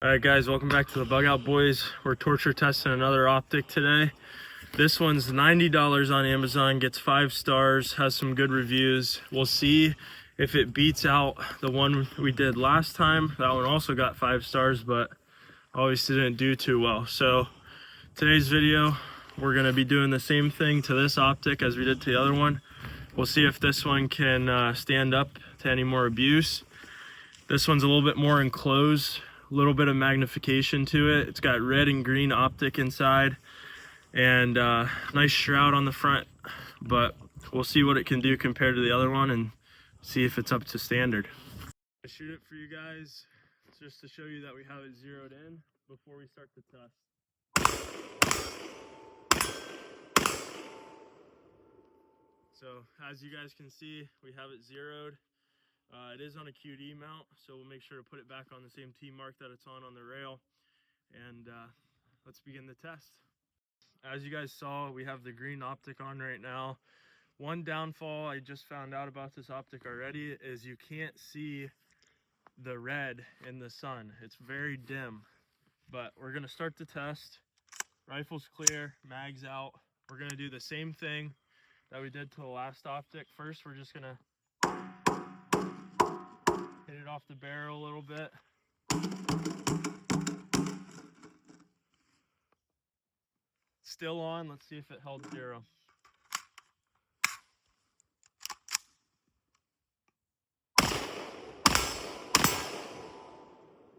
All right, guys, welcome back to the Bug Out Boys. We're torture testing another optic today. This one's $90 on Amazon, gets 5 stars, has some good reviews. We'll see if it beats out the one we did last time. That one also got 5 stars, but obviously didn't do too well. So today's video, we're gonna be doing the same thing to this optic as we did to the other one. We'll see if this one can stand up to any more abuse. This one's a little bit more enclosed, a little bit of magnification to it. It's got red and green optic inside and nice shroud on the front, but we'll see what it can do compared to the other one and see if it's up to standard. I shoot it for you guys just to show you that we have it zeroed in before we start the test. So as you guys can see, we have it zeroed. It is on a QD mount, so we'll make sure to put it back on the same T mark that it's on the rail. And let's begin the test. As you guys saw, we have the green optic on right now. One downfall I just found out about this optic already is you can't see the red in the sun. It's very dim, but we're gonna start the test. Rifle's clear, mag's out. We're gonna do the same thing that we did to the last optic. First, we're just gonna hit it off the barrel a little bit. Still on. Let's see if it held zero.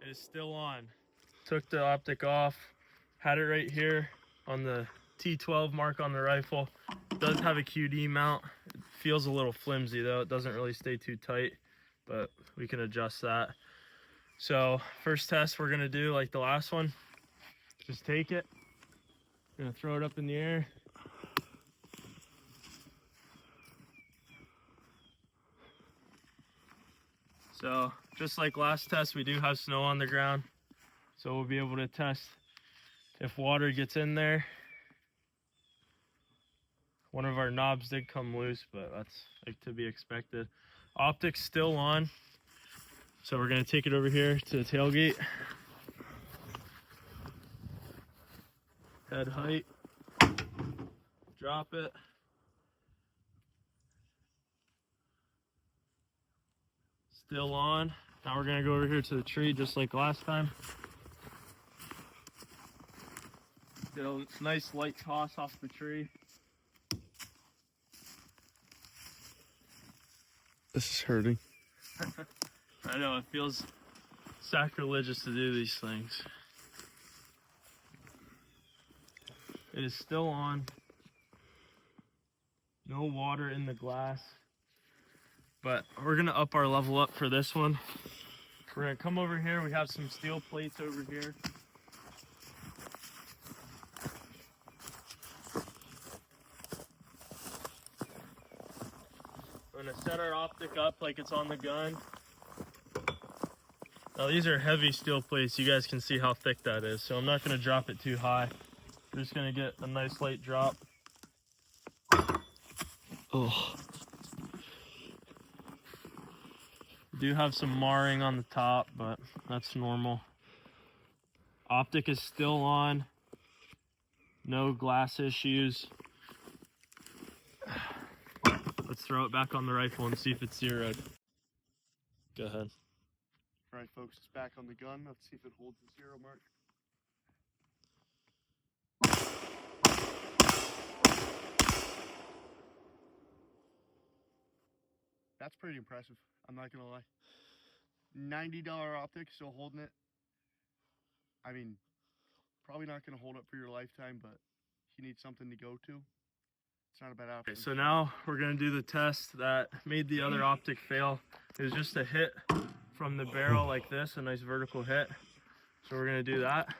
It is still on. Took the optic off, had it right here on the T12 mark on the rifle. It does have a QD mount. It feels a little flimsy though. It doesn't really stay too tight, but we can adjust that. So first test we're gonna do like the last one. Just take it. Gonna throw it up in the air. So just like last test, we do have snow on the ground. So we'll be able to test if water gets in there. One of our knobs did come loose, but that's like to be expected. Optic's still on. So we're gonna take it over here to the tailgate. Head height, drop it. Still on. Now we're gonna go over here to the tree just like last time. Did a nice light toss off the tree. This is hurting. I know, it feels sacrilegious to do these things. It is still on. No water in the glass. But we're gonna up our level up for this one. We're gonna come over here. We have some steel plates over here. We're gonna set our optic up like it's on the gun. Now these are heavy steel plates. You guys can see how thick that is. So I'm not gonna drop it too high. We're just gonna get a nice light drop. Oh. We do have some marring on the top, but that's normal. Optic is still on. No glass issues. Let's throw it back on the rifle and see if it's zeroed. Go ahead. All right, folks, it's back on the gun. Let's see if it holds the zero mark. That's pretty impressive. I'm not gonna lie. $90 optic, still holding it. I mean, probably not gonna hold up for your lifetime, but if you need something to go to, it's not a bad option. Okay, so now we're gonna do the test that made the other optic fail. It was just a hit from the barrel like this, a nice vertical hit. So we're gonna do that.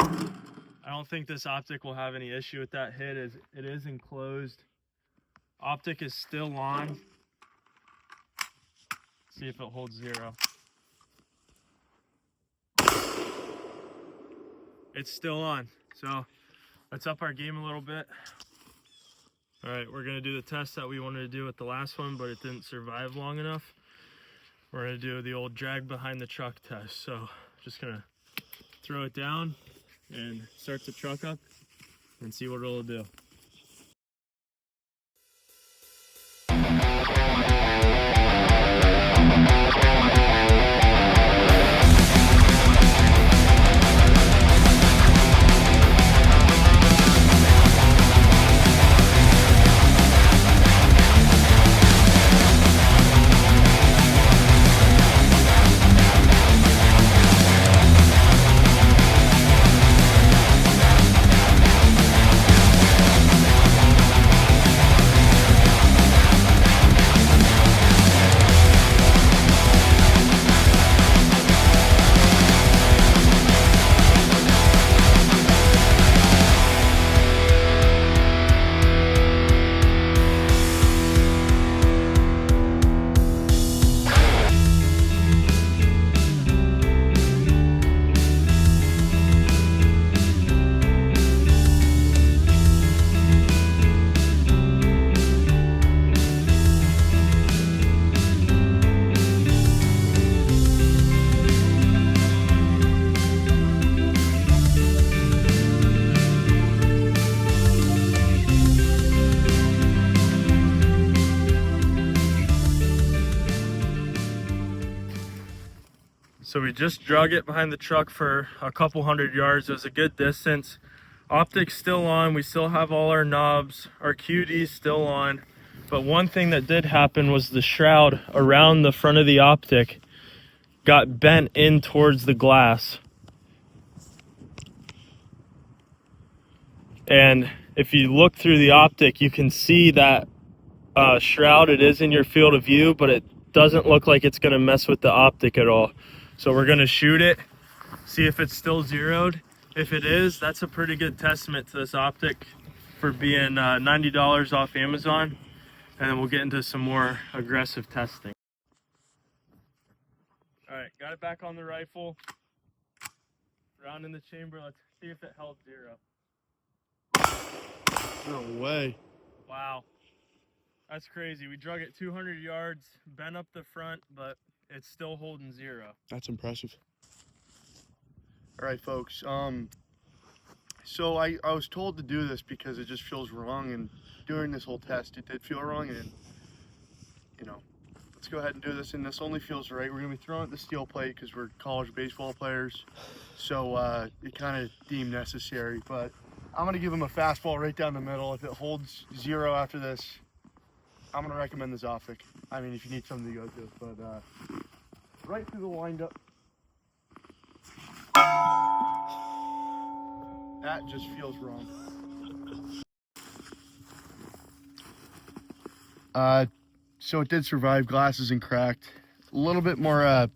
I don't think this optic will have any issue with that hit, as it is enclosed. Optic is still on. See if it holds zero. It's still on. So let's up our game a little bit. All right, we're gonna do the test that we wanted to do with the last one, but it didn't survive long enough. We're gonna do the old drag behind the truck test. So Just gonna throw it down and start the truck up and see what it'll do. So we just drug it behind the truck for a couple hundred yards. It was a good distance. Optic's still on. We still have all our knobs. Our QD's still on. But one thing that did happen was the shroud around the front of the optic got bent in towards the glass. And if you look through the optic, you can see that shroud. It is in your field of view, but it doesn't look like it's going to mess with the optic at all. So we're going to shoot it, see if it's still zeroed. If it is, that's a pretty good testament to this optic for being $90 off Amazon. And then we'll get into some more aggressive testing. All right, got it back on the rifle. Round in the chamber. Let's see if it held zero. No way. Wow. That's crazy. We drug it 200 yards, bent up the front, but it's still holding zero. That's impressive. All right, folks. So I was told to do this because it just feels wrong, and during this whole test, it did feel wrong, and you know, let's go ahead and do this. And this only feels right. We're gonna be throwing at the steel plate because we're college baseball players, so it kind of deemed necessary. But I'm gonna give him a fastball right down the middle. If it holds zero after this, I'm gonna recommend this optic. I mean, if you need something to go to, but right through the windup. That just feels wrong. So it did survive. Glass isn't cracked. A little bit more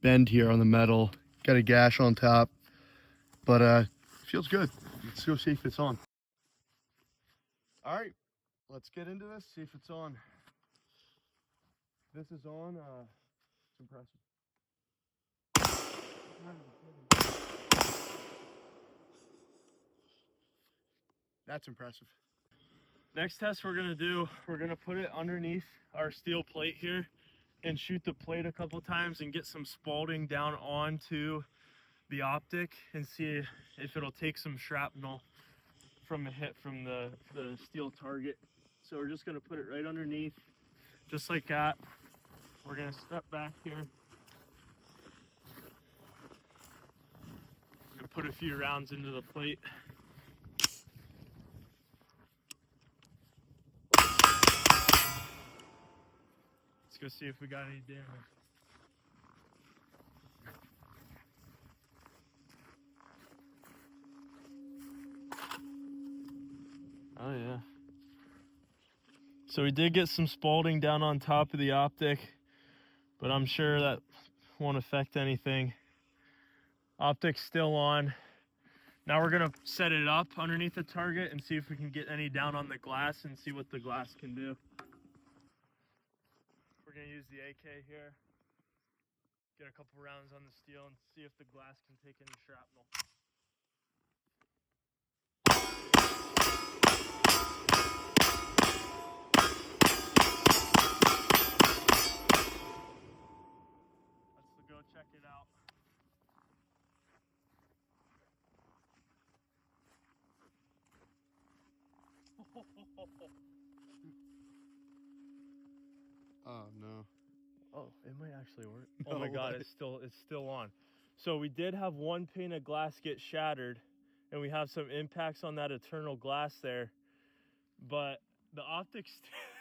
bend here on the metal. Got a gash on top, but feels good. Let's go see if it's on. All right, let's get into this. See if it's on. This is on. It's impressive. That's impressive. Next test we're gonna do, we're gonna put it underneath our steel plate here and shoot the plate a couple times and get some Spalding down onto the optic and see if it'll take some shrapnel from a hit from the steel target. So we're just gonna put it right underneath, just like that. We're gonna step back here. I'm gonna put a few rounds into the plate. Go see if we got any damage. Oh yeah. So we did get some Spalding down on top of the optic, but I'm sure that won't affect anything. Optic's still on. Now we're gonna set it up underneath the target and see if we can get any down on the glass and see what the glass can do. We're gonna use the AK here, get a couple rounds on the steel and see if the glass can take any shrapnel. Let's go check it out. Oh no. Oh, it might actually work. No Oh my God, way. it's still on. So we did have one pane of glass get shattered, and we have some impacts on that eternal glass there, but the optics,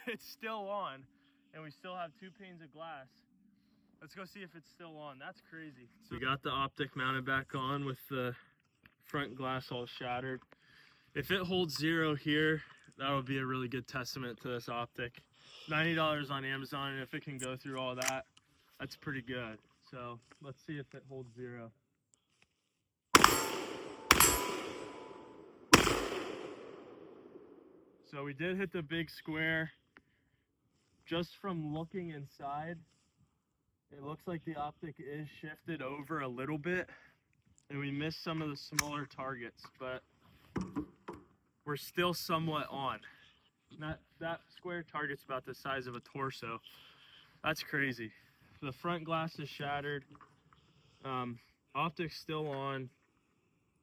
it's still on, and we still have 2 panes of glass. Let's go see if it's still on. That's crazy. So we got the optic mounted back on with the front glass all shattered. If it holds 0 here, that would be a really good testament to this optic. $90 on Amazon, and if it can go through all that, that's pretty good. So let's see if it holds 0. So we did hit the big square. Just from looking inside, it looks like the optic is shifted over a little bit, and we missed some of the smaller targets, but we're still somewhat on. That square target's about the size of a torso. That's crazy. The front glass is shattered. Optic's still on,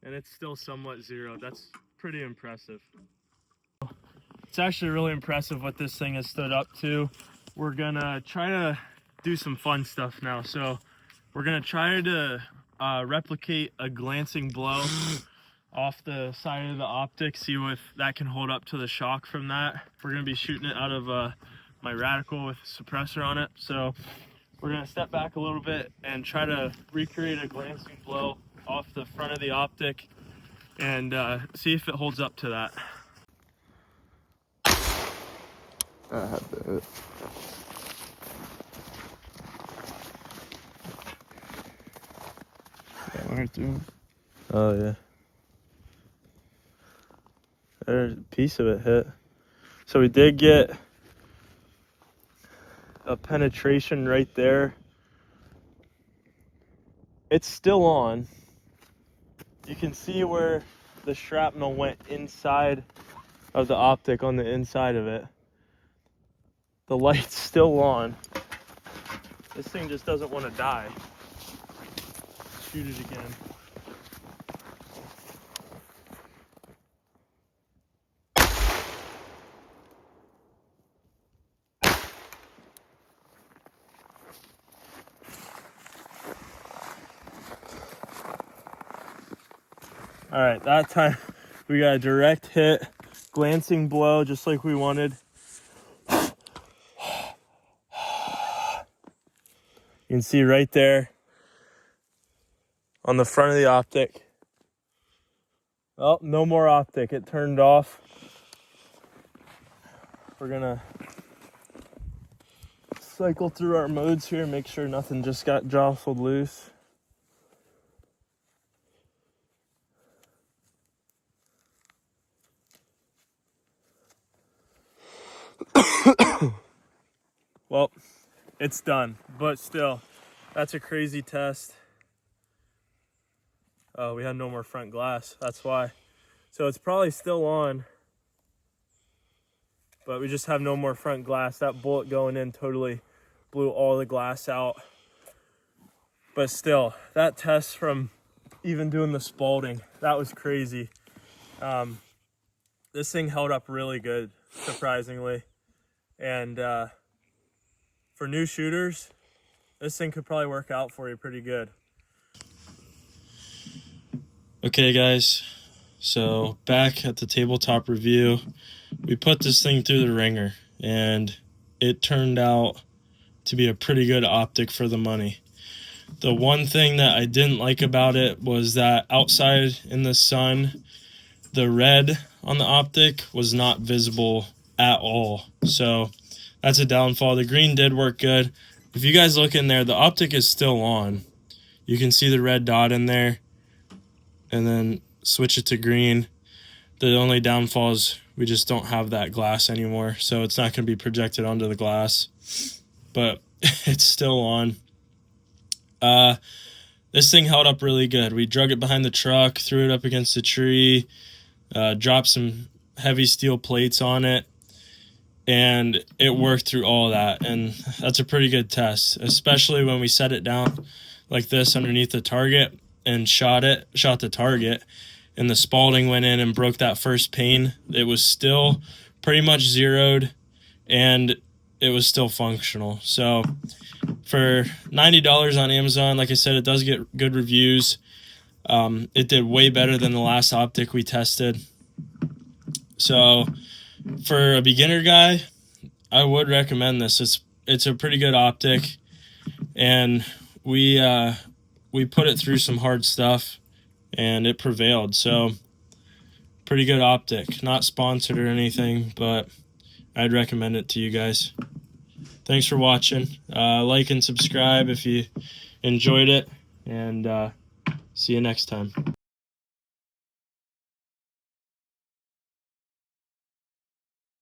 and it's still somewhat 0. That's pretty impressive. It's actually really impressive what this thing has stood up to. We're gonna try to do some fun stuff now. So we're gonna try to replicate a glancing blow off the side of the optic, see if that can hold up to the shock from that. We're gonna be shooting it out of my Radical with a suppressor on it. So we're gonna step back a little bit and try to recreate a glancing blow off the front of the optic and see if it holds up to that. I had to hit. That went right through. Oh yeah. There's a piece of it hit. So we did get a penetration right there. It's still on. You can see where the shrapnel went inside of the optic on the inside of it. The light's still on. This thing just doesn't want to die. Shoot it again. All right, that time we got a direct hit, glancing blow, just like we wanted. You can see right there on the front of the optic. Oh, no more optic, it turned off. We're gonna cycle through our modes here, make sure nothing just got jostled loose. Well, it's done, but still, that's a crazy test. Oh, we had no more front glass, that's why. So it's probably still on, but we just have no more front glass. That bullet going in totally blew all the glass out. But still, that test from even doing the Spalding, that was crazy. This thing held up really good, surprisingly. And for new shooters, this thing could probably work out for you pretty good. Okay guys, so back at the tabletop review, we put this thing through the ringer and it turned out to be a pretty good optic for the money. The one thing that I didn't like about it was that outside in the sun, the red on the optic was not visible at all. So that's a downfall. The green did work good. If you guys look in there, the optic is still on. You can see the red dot in there. And then switch it to green. The only downfall is we just don't have that glass anymore, so it's not going to be projected onto the glass, but it's still on. This thing held up really good. We drug it behind the truck, threw it up against a tree, dropped some heavy steel plates on it, and it worked through all of that. And that's a pretty good test, especially when we set it down like this underneath the target and shot the target, and the Spalding went in and broke that first pane. It was still pretty much zeroed, and it was still functional. So for $90 on Amazon, like I said, it does get good reviews. It did way better than the last optic we tested. So for a beginner guy, I would recommend this. It's a pretty good optic, and we put it through some hard stuff, and it prevailed. So pretty good optic. Not sponsored or anything, but I'd recommend it to you guys. Thanks for watching. Like and subscribe if you enjoyed it, and see you next time.